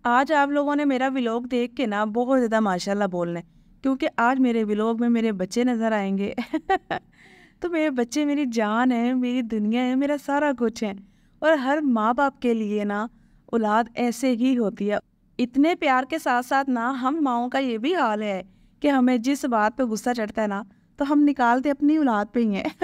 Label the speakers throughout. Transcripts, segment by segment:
Speaker 1: आज आप लोगों ने मेरा व्लॉग देख के ना बहुत ज़्यादा माशाल्लाह बोलना है, क्योंकि आज मेरे व्लॉग में मेरे बच्चे नज़र आएँगे। तो मेरे बच्चे मेरी जान है, मेरी दुनिया है, मेरा सारा कुछ है। और हर माँ-बाप के लिए ना औलाद ऐसे ही होती है। इतने प्यार के साथ-साथ ना हम माँओं का ये भी हाल है कि हमें जिस बात पे गुस्सा चढ़ता है ना, तो हम निकालते अपनी औलाद पे ही हैं।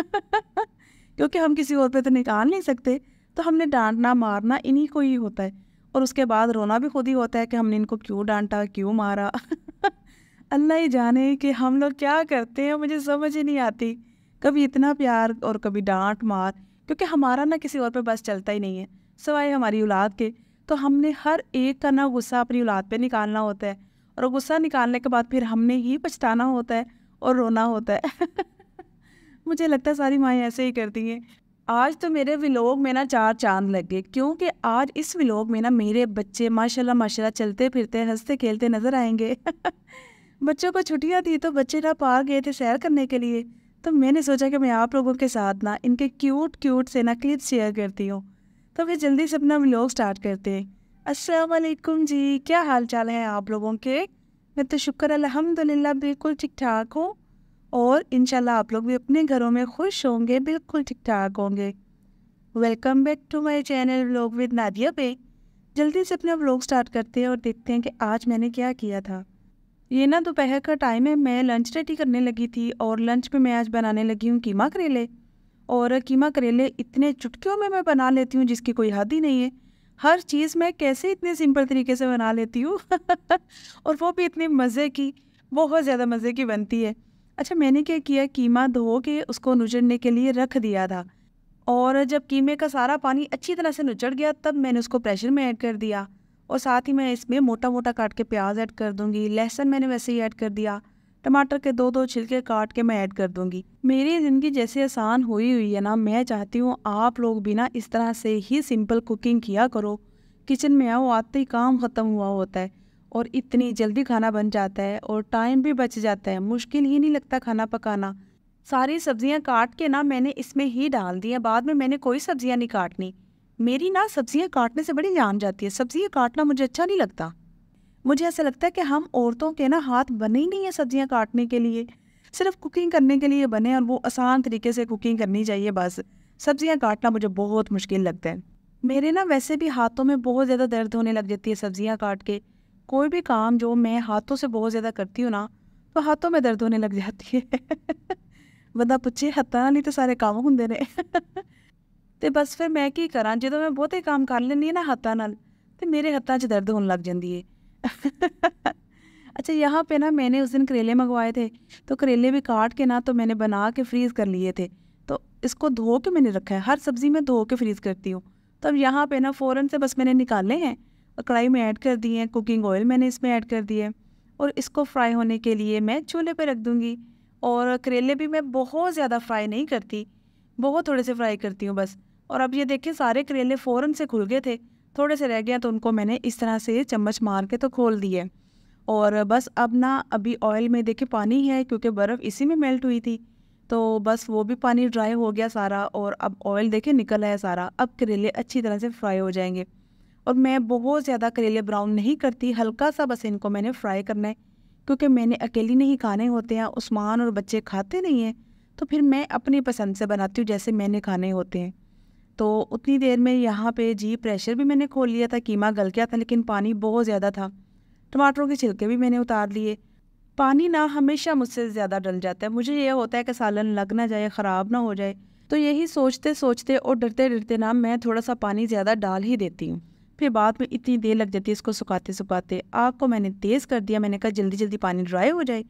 Speaker 1: क्योंकि हम किसी और पे तो निकाल नहीं सकते, तो हमने डाँटना, मारना इन्हीं को ही होता है। और उसके बाद रोना भी खुद ही होता है कि हमने इनको क्यों डाँटा, क्यों मारा। अल्लाह ही जाने कि हम लोग क्या करते हैं, मुझे समझ ही नहीं आती। कभी इतना प्यार और कभी डाँट मार, क्योंकि हमारा ना किसी और पे बस चलता ही नहीं है, सिवाय हमारी औलाद के। तो हमने हर एक का ना गुस्सा अपनी औलाद पे निकालना होता है, और गुस्सा निकालने के बाद फिर हमने ही पछताना होता है और रोना होता है। मुझे लगता है सारी माएँ ऐसे ही करती हैं। आज तो मेरे व्लॉग में ना 4 चाँद लग गए, क्योंकि आज इस व्लॉग में ना मेरे बच्चे माशाल्लाह माशाल्लाह चलते-फिरते, हँसते-खेलते नज़र आएँगे। बच्चों को छुट्टियाँ थी तो बच्चे ना पार्क गए थे सैर करने के लिए, तो मैंने सोचा कि मैं आप लोगों के साथ ना इनके क्यूट-क्यूट से ना क्लिप्स शेयर करती हूँ। तो फिर जल्दी से अपना व्लॉग स्टार्ट करते हैं। अस्सलाम वालेकुम जी, क्या हाल-चाल है आप लोगों के? मैं तो शुक्र अल्हम्दुलिल्लाह बिल्कुल ठीक-ठाक हूँ। और इंशाल्लाह आप लोग भी अपने घरों में खुश होंगे, बिल्कुल ठीक-ठाक होंगे। Welcome back to my channel vlog with Nadia पे। जल्दी से अपना व्लॉग स्टार्ट करते हैं और देखते हैं कि आज मैंने क्या किया था। ये ना दोपहर का टाइम है, मैं लंच रेडी करने लगी थी और लंच में मैं आज बनाने लगी हूँ कीमा करेले। और कीमा करेले इतने चुटकियों में मैं बना लेती हूँ जिसकी कोई हद ही नहीं है। हर चीज़ मैं कैसे इतने सिंपल तरीके से बना लेती हूँ। और वो भी इतनी मज़े की, बहुत ज़्यादा मज़े की बनती है। अच्छा, मैंने क्या किया, कीमा धो के उसको नुचड़ने के लिए रख दिया था। और जब कीमे का सारा पानी अच्छी तरह से नुचड़ गया तब मैंने उसको प्रेशर में ऐड कर दिया। और साथ ही मैं इसमें मोटा-मोटा काट के प्याज ऐड कर दूँगी, लहसुन मैंने वैसे ही ऐड कर दिया, टमाटर के 2-2 छिलके काट के मैं ऐड कर दूँगी। मेरी ज़िंदगी जैसे आसान हुई हुई है ना, मैं चाहती हूँ आप लोग भी ना इस तरह से ही सिंपल कुकिंग किया करो। किचन में आओ, आते ही काम ख़त्म हुआ होता है और इतनी जल्दी खाना बन जाता है और टाइम भी बच जाता है, मुश्किल ही नहीं लगता खाना पकाना। सारी सब्जियां काट के ना मैंने इसमें ही डाल दी हैं, बाद में मैंने कोई सब्जियां नहीं काटनी। मेरी ना सब्जियां काटने से बड़ी जान जाती है, सब्जियां काटना मुझे अच्छा नहीं लगता। मुझे ऐसा लगता है कि हम औरतों के ना हाथ बने ही नहीं है सब्जियां काटने के लिए, सिर्फ कुकिंग करने के लिए बने, और वो आसान तरीके से कुकिंग करनी चाहिए बस। सब्जियां काटना मुझे बहुत मुश्किल लगता है। मेरे ना वैसे भी हाथों में बहुत ज़्यादा दर्द होने लग जाती है सब्जियां काट के। कोई भी काम जो मैं हाथों से बहुत ज़्यादा करती हूँ ना, तो हाथों में दर्द होने लग जाती है। ਬੰਦਾ ਪੁੱਛੇ ਹੱਥਾਂ ਨਾਲ ਹੀ ਤਾਂ ਸਾਰੇ ਕੰਮ ਹੁੰਦੇ ਨੇ। ਤੇ ਬਸ ਫਿਰ ਮੈਂ ਕੀ ਕਰਾਂ, ਜਦੋਂ मैं ਬਹੁਤੇ काम कर ਲੈਂਦੀ ਹਾਂ ना ਹੱਥਾਂ ਨਾਲ, ਤੇ ਮੇਰੇ ਹੱਥਾਂ 'ਚ दर्द होने लग जाती है। अच्छा, यहाँ पे ना मैंने उस दिन करेले मंगवाए थे, तो करेले भी काट के ना तो मैंने बना के फ्रीज़ कर लिए थे। तो इसको धो के मैंने रखा है, हर सब्ज़ी में धो के फ्रीज़ करती हूँ। तो अब यहाँ पे ना फ़ौरन से बस मैंने निकाले हैं और कढ़ाई में ऐड कर दिए हैं, कुकिंग ऑयल मैंने इसमें ऐड कर दिया है और इसको फ्राई होने के लिए मैं चूल्हे पे रख दूँगी। और करेले भी मैं बहुत ज़्यादा फ्राई नहीं करती, बहुत थोड़े से फ्राई करती हूँ बस। और अब ये देखिए सारे करेले फ़ौरन से खुल गए थे, थोड़े से रह गए तो उनको मैंने इस तरह से चम्मच मार के तो खोल दिए। और बस अब ना अभी ऑयल में देखिए पानी है, क्योंकि बर्फ़ इसी में मेल्ट हुई थी, तो बस वो भी पानी ड्राई हो गया सारा और अब ऑयल देखिए निकल आया सारा। अब करेले अच्छी तरह से फ्राई हो जाएंगे। और मैं बहुत ज़्यादा करेले ब्राउन नहीं करती, हल्का सा बस इनको मैंने फ्राई करना है, क्योंकि मैंने अकेली नहीं खाने होते हैं, उस्मान और बच्चे खाते नहीं हैं, तो फिर मैं अपनी पसंद से बनाती हूँ जैसे मैंने खाने होते हैं। तो उतनी देर में यहाँ पे जी प्रेशर भी मैंने खोल लिया था, कीमा गल गया था लेकिन पानी बहुत ज़्यादा था। टमाटरों के छिलके भी मैंने उतार लिए। पानी ना हमेशा मुझसे ज़्यादा डल जाता है, मुझे ये होता है कि सालन लग ना जाए, ख़राब ना हो जाए। तो यही सोचते सोचते और डरते डरते ना मैं थोड़ा सा पानी ज़्यादा डाल ही देती हूँ। फिर बाद में इतनी देर लग जाती है इसको सुखाते सुखाते। आग को मैंने तेज़ कर दिया, मैंने कहा जल्दी जल्दी पानी ड्राई हो जाए।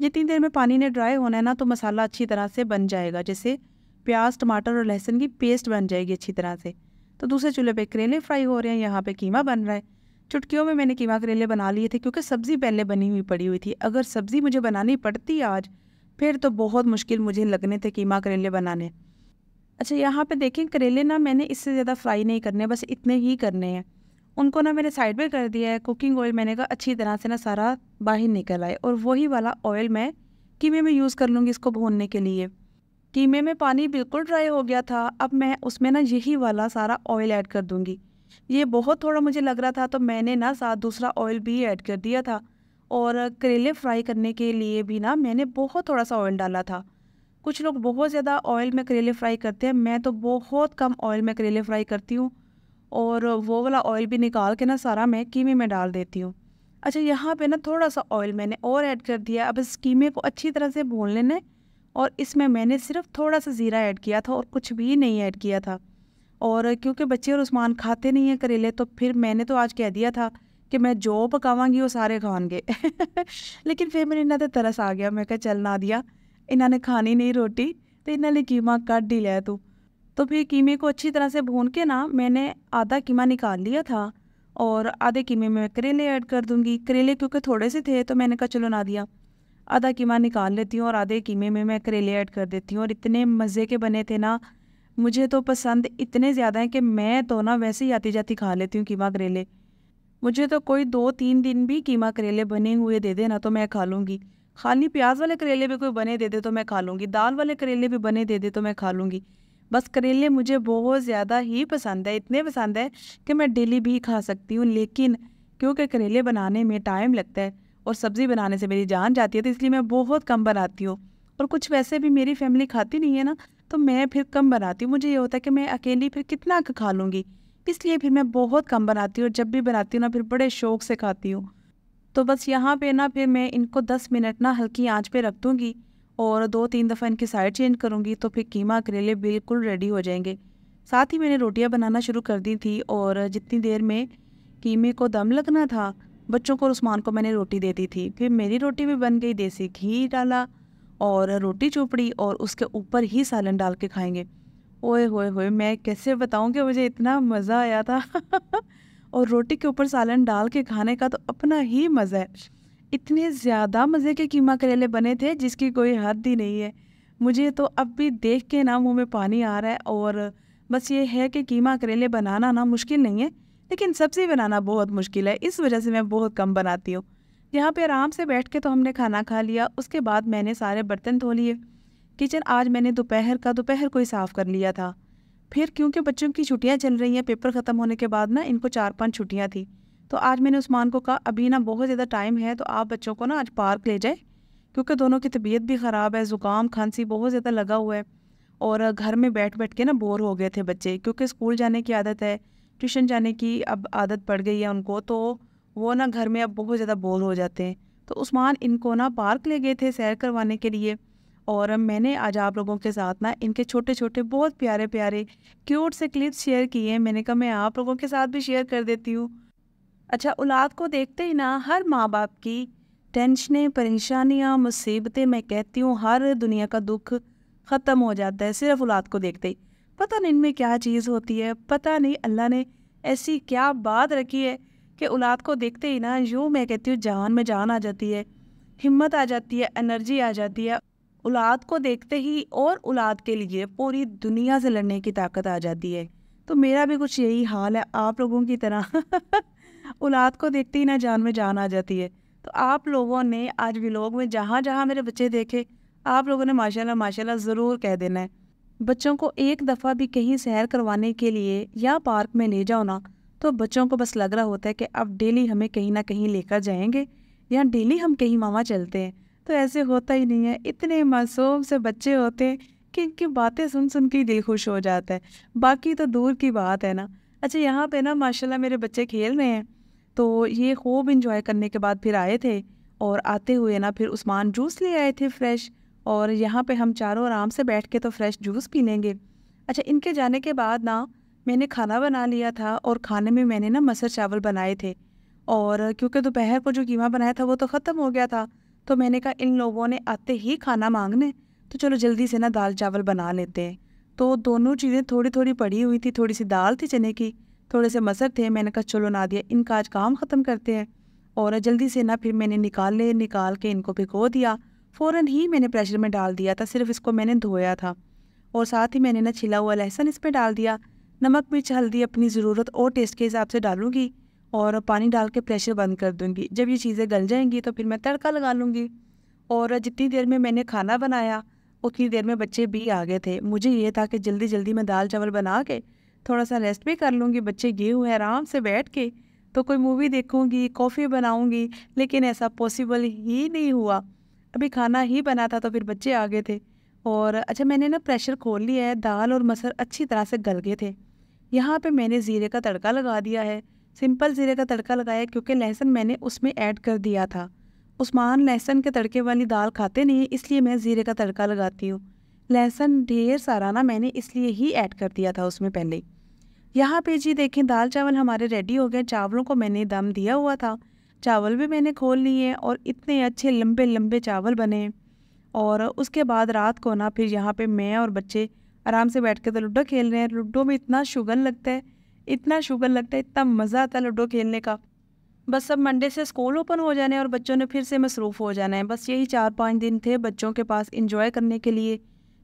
Speaker 1: जितनी देर में पानी ने ड्राई होना है ना, तो मसाला अच्छी तरह से बन जाएगा, जैसे प्याज टमाटर और लहसुन की पेस्ट बन जाएगी अच्छी तरह से। तो दूसरे चूल्हे पे करेले फ्राई हो रहे हैं, यहाँ पे कीमा बन रहा है। चुटकियों में मैंने कीमा करेले बना लिए थे, क्योंकि सब्ज़ी पहले बनी हुई पड़ी हुई थी। अगर सब्ज़ी मुझे बनानी पड़ती आज, फिर तो बहुत मुश्किल मुझे लगने थे कीमा करेले बनाने। अच्छा, यहाँ पे देखें करेले ना मैंने इससे ज़्यादा फ्राई नहीं करने, बस इतने ही करने हैं। उनको ना मैंने साइड पे कर दिया है। कुकिंग ऑयल मैंने कहा अच्छी तरह से ना सारा बाहर निकल आए, और वही वाला ऑयल मैं कीमे में यूज़ कर लूँगी इसको भूनने के लिए। कीमे में पानी बिल्कुल ड्राई हो गया था, अब मैं उसमें ना यही वाला सारा ऑयल ऐड कर दूँगी। ये बहुत थोड़ा मुझे लग रहा था, तो मैंने ना साथ दूसरा ऑयल भी ऐड कर दिया था। और करेले फ्राई करने के लिए भी ना मैंने बहुत थोड़ा सा ऑयल डाला था। कुछ लोग बहुत ज़्यादा ऑयल में करेले फ्राई करते हैं, मैं तो बहुत कम ऑयल में करेले फ्राई करती हूँ। और वो वाला ऑयल भी निकाल के ना सारा मैं कीमे में डाल देती हूँ। अच्छा, यहाँ पे ना थोड़ा सा ऑयल मैंने और ऐड कर दिया। अब इस कीमे को अच्छी तरह से भून लेना है। और इसमें मैंने सिर्फ थोड़ा सा ज़ीरा ऐड किया था और कुछ भी नहीं ऐड किया था। और क्योंकि बच्चे और उस्मान खाते नहीं हैं करेले, तो फिर मैंने तो आज कह दिया था कि मैं जो पकावांगी वो सारे खाएंगे। लेकिन फिर मेरे इन्हें तो तरस आ गया, मैं कहा चल ना दिया, इन्होंने खानी नहीं रोटी, तो इन्होंने कीमा कट ही लिया तू। तो फिर कीमे को अच्छी तरह से भून के ना मैंने आधा कीमा निकाल लिया था। और आधे कीमे में मैं करेले ऐड कर दूंगी। करेले क्योंकि थोड़े से थे, तो मैंने कहा चलो ना दिया, आधा कीमा निकाल लेती हूँ और आधे कीमे में मैं करेले ऐड कर देती हूँ। और इतने मज़े के बने थे ना, मुझे तो पसंद इतने ज़्यादा हैं कि मैं तो ना वैसे ही आती जाती खा लेती हूँ कीमा करेले। मुझे तो कोई 2-3 दिन भी कीमा करेले बने हुए दे दे ना, तो मैं खा लूँगी। खाली प्याज वाले करेले भी कोई बने दे दे तो मैं खा लूँगी, दाल वाले करेले भी बने दे दे तो मैं खा लूँगी। बस करेले मुझे बहुत ज़्यादा ही पसंद है, इतने पसंद है कि मैं डेली भी खा सकती हूँ। लेकिन क्योंकि करेले बनाने में टाइम लगता है और सब्ज़ी बनाने से मेरी जान जाती है, तो इसलिए मैं बहुत कम बनाती हूँ। और कुछ वैसे भी मेरी फैमिली खाती नहीं है ना, तो मैं फिर कम बनाती हूँ। मुझे ये होता है कि मैं अकेली फिर कितना खा लूँगी, इसलिए फिर मैं बहुत कम बनाती हूँ। और जब भी बनाती हूँ ना, फिर बड़े शौक से खाती हूँ। तो बस यहाँ पे ना फिर मैं इनको 10 मिनट ना हल्की आंच पे रख दूँगी और 2-3 दफ़ा इनकी साइड चेंज करूँगी, तो फिर कीमा करेले बिल्कुल रेडी हो जाएंगे। साथ ही मैंने रोटियाँ बनाना शुरू कर दी थी। और जितनी देर में कीमे को दम लगना था, बच्चों को और उस्मान को मैंने रोटी दे दी थी। फिर मेरी रोटी भी बन गई, देसी घी डाला और रोटी चोपड़ी और उसके ऊपर ही सालन डाल के खाएंगे। ओए होए होए, मैं कैसे बताऊँ कि मुझे इतना मज़ा आया था। और रोटी के ऊपर सालन डाल के खाने का तो अपना ही मज़ा है। इतने ज़्यादा मज़े के कीमा करेले बने थे जिसकी कोई हद ही नहीं है। मुझे तो अब भी देख के ना मुँह में पानी आ रहा है। और बस ये है कि कीमा करेले बनाना ना मुश्किल नहीं है, लेकिन सब्ज़ी बनाना बहुत मुश्किल है। इस वजह से मैं बहुत कम बनाती हूँ। यहाँ पे आराम से बैठ के तो हमने खाना खा लिया, उसके बाद मैंने सारे बर्तन धो लिए। किचन आज मैंने दोपहर को ही साफ़ कर लिया था। फिर क्योंकि बच्चों की छुट्टियां चल रही हैं, पेपर ख़त्म होने के बाद ना इनको 4-5 छुट्टियां थी, तो आज मैंने उस्मान को कहा अभी ना बहुत ज़्यादा टाइम है, तो आप बच्चों को ना आज पार्क ले जाए, क्योंकि दोनों की तबीयत भी ख़राब है, ज़ुकाम खांसी बहुत ज़्यादा लगा हुआ है। और घर में बैठ बैठ के ना बोर हो गए थे बच्चे, क्योंकि स्कूल जाने की आदत है, ट्यूशन जाने की अब आदत पड़ गई है उनको, तो वो ना घर में अब बहुत ज़्यादा बोर हो जाते हैं। तो उस्मान इनको ना पार्क ले गए थे सैर करवाने के लिए। और मैंने आज आप लोगों के साथ ना इनके छोटे-छोटे बहुत प्यारे-प्यारे क्यूट से क्लिप्स शेयर किए हैं। मैंने कहा मैं आप लोगों के साथ भी शेयर कर देती हूँ। अच्छा, औलाद को देखते ही ना हर माँ-बाप की टेंशनें, परेशानियाँ, मुसीबतें, मैं कहती हूँ हर दुनिया का दुःख ख़त्म हो जाता है सिर्फ़ औलाद को देखते ही। पता नहीं इनमें क्या चीज़ होती है, पता नहीं अल्लाह ने ऐसी क्या बात रखी है कि औलाद को देखते ही ना यूँ मैं कहती हूँ जान में जान आ जाती है, हिम्मत आ जाती है, एनर्जी आ जाती है। औलाद को देखते ही और औलाद के लिए पूरी दुनिया से लड़ने की ताकत आ जाती है। तो मेरा भी कुछ यही हाल है आप लोगों की तरह। औलाद को देखते ही ना जान में जान आ जाती है। तो आप लोगों ने आज व्लॉग में जहाँ-जहाँ मेरे बच्चे देखे, आप लोगों ने माशाल्लाह माशाल्लाह ज़रूर कह देना है। बच्चों को एक दफ़ा भी कहीं सैर करवाने के लिए या पार्क में ले जाओ ना, तो बच्चों को बस लग रहा होता है कि अब डेली हमें कहीं न कहीं लेकर जाएँगे या डेली हम कहीं मामा चलते हैं। तो ऐसे होता ही नहीं है। इतने मासूम से बच्चे होते हैं कि इनकी बातें सुन-सुन के ही दिल खुश हो जाता है। बाकी तो दूर की बात है ना। अच्छा, यहाँ पे ना माशाल्लाह मेरे बच्चे खेल रहे हैं, तो ये खूब एन्जॉय करने के बाद फिर आए थे। और आते हुए ना फिर उस्मान जूस ले आए थे फ्रेश। और यहाँ पे हम चारों आराम से बैठ के तो फ्रेश जूस पी लेंगे। अच्छा, इनके जाने के बाद ना मैंने खाना बना लिया था और खाने में मैंने ना मसर चावल बनाए थे। और क्योंकि दोपहर को जो कीमा बनाया था वो तो ख़त्म हो गया था, तो मैंने कहा इन लोगों ने आते ही खाना मांगने, तो चलो जल्दी से ना दाल चावल बना लेते हैं। तो दोनों चीज़ें थोड़ी-थोड़ी पड़ी हुई थी, थोड़ी सी दाल थी चने की, थोड़े से मसर थे। मैंने कहा चलो ना दिया, इनका आज काम ख़त्म करते हैं। और जल्दी से ना फिर मैंने निकाल के इनको भिगो दिया। फ़ौरन ही मैंने प्रेशर में डाल दिया था, सिर्फ इसको मैंने धोया था। और साथ ही मैंने ना छिला हुआ लहसुन इसमें डाल दिया। नमक, मिर्च, हल्दी अपनी ज़रूरत और टेस्ट के हिसाब से डालूँगी और पानी डाल के प्रेशर बंद कर दूँगी। जब ये चीज़ें गल जाएँगी तो फिर मैं तड़का लगा लूँगी। और जितनी देर में मैंने खाना बनाया, उतनी देर में बच्चे भी आ गए थे। मुझे ये था कि जल्दी-जल्दी मैं दाल चावल बना के थोड़ा सा रेस्ट भी कर लूँगी, बच्चे गए हुए हैं आराम से बैठ के, तो कोई मूवी देखूँगी, कॉफ़ी बनाऊँगी, लेकिन ऐसा पॉसिबल ही नहीं हुआ। अभी खाना ही बना था तो फिर बच्चे आ गए थे। और अच्छा, मैंने ना प्रेशर खोल लिया है, दाल और मसर अच्छी तरह से गल गए थे। यहाँ पे मैंने ज़ीरे का तड़का लगा दिया है, सिंपल ज़ीरे का तड़का लगाया क्योंकि लहसुन मैंने उसमें ऐड कर दिया था। उस्मान लहसुन के तड़के वाली दाल खाते नहीं हैं, इसलिए मैं ज़ीरे का तड़का लगाती हूँ। लहसुन ढेर सारा ना मैंने इसलिए ही ऐड कर दिया था उसमें पहले। यहाँ पे जी देखें, दाल चावल हमारे रेडी हो गए। चावलों को मैंने दम दिया हुआ था, चावल भी मैंने खोल लिए और इतने अच्छे लंबे लंबे चावल बने। और उसके बाद रात को ना फिर यहाँ पे मैं और बच्चे आराम से बैठ के तो लूडो खेल रहे हैं। लूडो में इतना शुगर लगता है, इतना शुगर लगता है, इतना मज़ा आता है लूडो खेलने का। बस अब मंडे से स्कूल ओपन हो जाने और बच्चों ने फिर से मसरूफ़ हो जाना है। बस यही 4-5 दिन थे बच्चों के पास इंजॉय करने के लिए,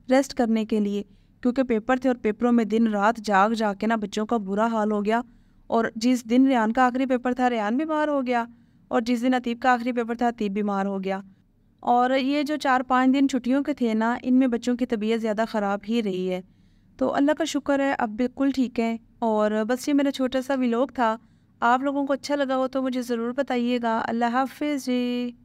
Speaker 1: रेस्ट करने के लिए, क्योंकि पेपर थे और पेपरों में दिन रात जाग जाग के ना बच्चों का बुरा हाल हो गया। और जिस दिन रेहान का आखिरी पेपर था, रेहान बीमार हो गया, और जिस दिन अतीब का आखिरी पेपर था, अतीब बीमार हो गया। और ये जो 4-5 दिन छुट्टियों के थे ना, इनमें बच्चों की तबीयत ज़्यादा ख़राब ही रही है। तो अल्लाह का शुक्र है अब बिल्कुल ठीक है। और बस ये मेरा छोटा सा व्लॉग था। आप लोगों को अच्छा लगा हो तो मुझे ज़रूर बताइएगा। अल्लाह हाफ़िज़ जी।